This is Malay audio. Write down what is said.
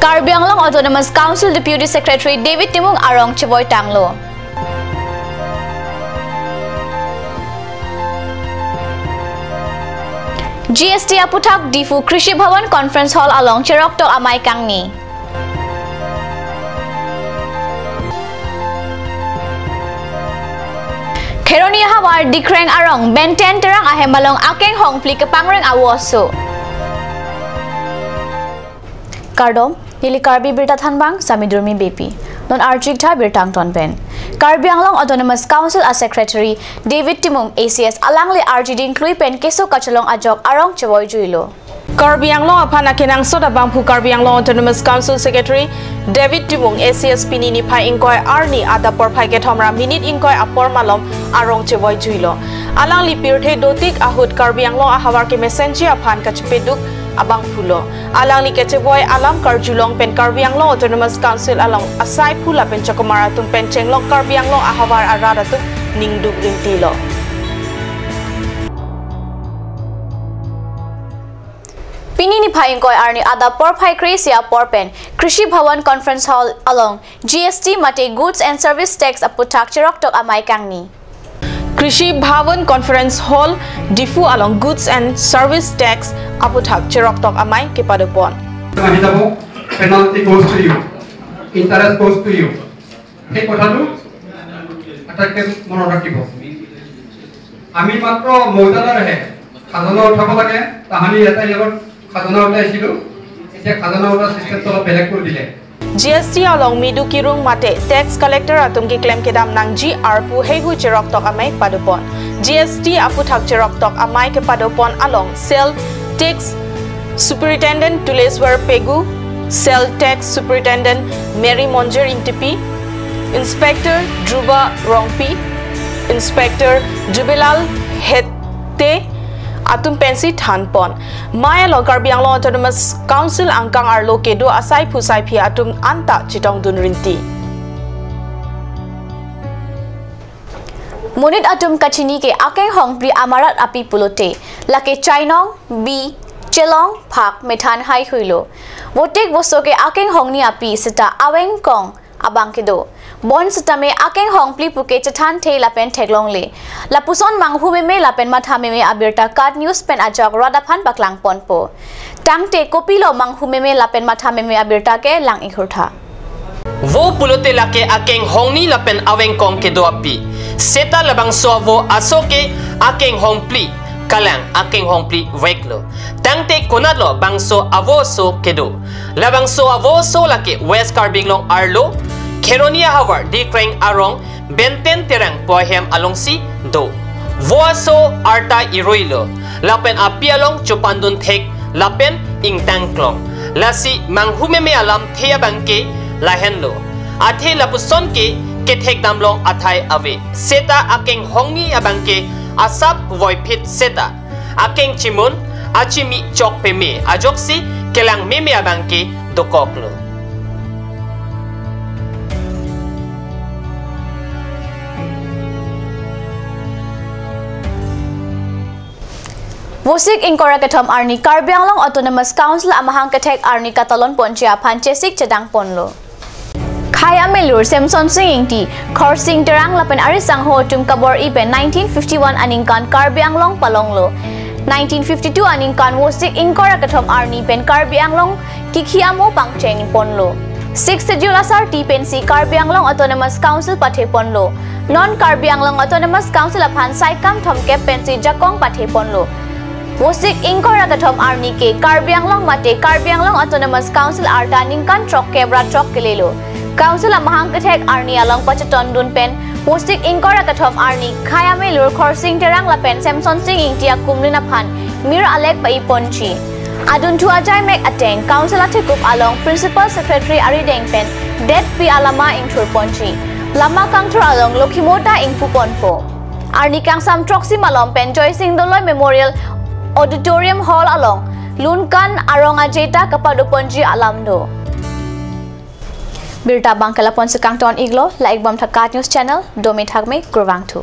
Karbi Anglong Autonomous Council Deputy Secretary David Timung Arong Cheboy Tanglo. GST Aputak Difu Krishi Bhavan Conference Hall along Cherok Tok Amai Kangni. Kheronia Hawar Dikreng Arong Benten Terang Ahemalong Akeng Hong Pli Kepangreng Awoso. Kardom Nili Karbi Birta Thanbang Samidurmi Bepi Non Arjigta Birtang Tonben. Karbi Anglong Autonomous Council as Secretary David Timung ACS Alangli RGD Klui Pen Keso Kachalong Ajok Arong Cheboy Juilo. Karbi Anglong Apana Kenang Soda Bangpu Karbi Anglong Autonomous Council Secretary David Timung ACS Pinini Pai Inkoy Arni Adapor Pai Ketomra Minute Inkoy Apor Malom Arong Cheboy Juilo. Alangli Pirte Dotik Ahud Karbi Anglong Ahawar Ke Messenger Apan Kachpeduk Abang Pulo. Alang ni Keceboy Alam Karjulong Pen Karbi Anglong Autonomous Council along Asai Pula Pen Chokomaratung Pen Chenglong Karbi Anglong Ahawar Aradatung Ningduk Rintilo. Pinini Phaingkoy Arni Adapor Phai Kresia Porpen Krishi Bhavan Conference Hall along GST Mate Goods and Service Tax Aputak Cherok Tok Amai Kangni. Krishi Bhavan Conference Hall Difu along Goods and Service Tax Aputak Cherok Tok Amai Kepadopon. Penalty goes to you. Interest goes to you. Hey, Kotalu, attack monorakibo. Ami matro modala rahe. Khazana uthabo lage. Tahani eta yegot khazana uthaisilu. Ete khazana utha system tolo belek kor dile. GST along Midu Kirung Mate Tax Collector Atumki Claim Kedam Nangji Arpu Hegu Cherok Tok Amai Padopon. GST Aputak Cherok Tok Amai Kepadopon along Sale Tax Superintendent Tuleswar Pegu, Sale Tax Superintendent Mary Monjer Intipi, Inspector Druba Rongpi, Inspector Jubilal Hette Atum Pensi Thanpon. Maya lo Karbi Anglong Autonomous Council Angkang Arlo Kedo Asai Pusai Phi Atum Anta Chitong Dunrinti. Munit Atum Kachini ke Akeng Hong Pri Amarat Api Pulote Lake Chainong B Chelong Pak Methan Hai Huilo. Wotek Bosoke Akeng Hong Ni Api Sita Aweng Kong Abang Kedo. Bon Sitame Akeng Hong Pli Puke Chatan Te Lapen Teglong Le. Lapuson Manghu Me Lapen Mathame Me Abirta Card News Pen Ajok Radapan Baklang Ponpo. Tangte Kopilo Manghu Me Lapen Mathame Me Abirta Ke Lang Ikhurtha. Vo pulote lake Akeng Hong Ni Lapen Aweng Kong Kedo Api. Seta labang sovo asoke Akeng Hong Pli. Kalang Akeng Hong Pli Weklo. Tangte Konadlo Bangso Avoso Kedo. Labangso Avoso lake West Karbi Anglong Arlo. Kheronia Hawar Dikreng Arong Benten Terang Pohem Alongsi Do. Voaso Arta Iroilo. Lapen Apialong Chupandun Thek Lapen Ingtangklong. Lasi Manghumeme Alam Thea Bangke Lahenlo. Athe Lapuson ke Kethek Damlong Athai Ave. Seta Akeng Hongni Abangke Asap Voipit Seta. Akeng Chimun Achimi Chok Peme Ajoksi Kelang Meme Abangke Dokoklo. Wosik Inkora Kathom Arni Karbi Anglong Autonomous Council Amahang Kathek Arni Katalon Ponchia Panchesik Chedang Ponlo. Khaya Melur Samson Singti Khorsing Terang Lapen Arisang Ho Tum Kabor Iben 1951 Aningkan Karbi Anglong Palonglo. 1952 Aningkan Wosik Inkora Kathom Arni Pen Karbi Anglong Kikhiamo Pangcheng Ponlo. 6 Schedule Asar T Pensi Karbi Anglong Autonomous Council Pathe Ponlo. Non Karbi Anglong Autonomous Council Aphan Saikam Thomke Pensi Jakong Pathe Ponlo. Wosik Inkora Kathom Arni ke Karbi Anglong Mate Karbi Anglong Autonomous Council Arta Ningkan Trok Kebra Trok Kelelo. Council Amahang Kathek Arni along Pachaton Dunpen. Wosik Inkora Kathom Arni Khaya Melur Khorsing Terang Lapen Samson Sing Ingtia Kumlina Phan Mir Alek Pai Ponchi. Adun Tuajai Mek Ateng Council Atekup along Principal Secretary Ari Dengpen Det Pi Alama Ingtur Ponchi. Lama Kangtur along Lokimota Ingpu Ponpo. Arni Kang Sam Troxi Malom Pen Joy Sing Doloy Memorial Auditorium Hall along Lunkan Aronga Jeta Kapadoponji Alamdo. Birta Bangkalapon Sekang Ton Iglo, like Bam Thakat News Channel, Domi Thagme, Gurwang Tu.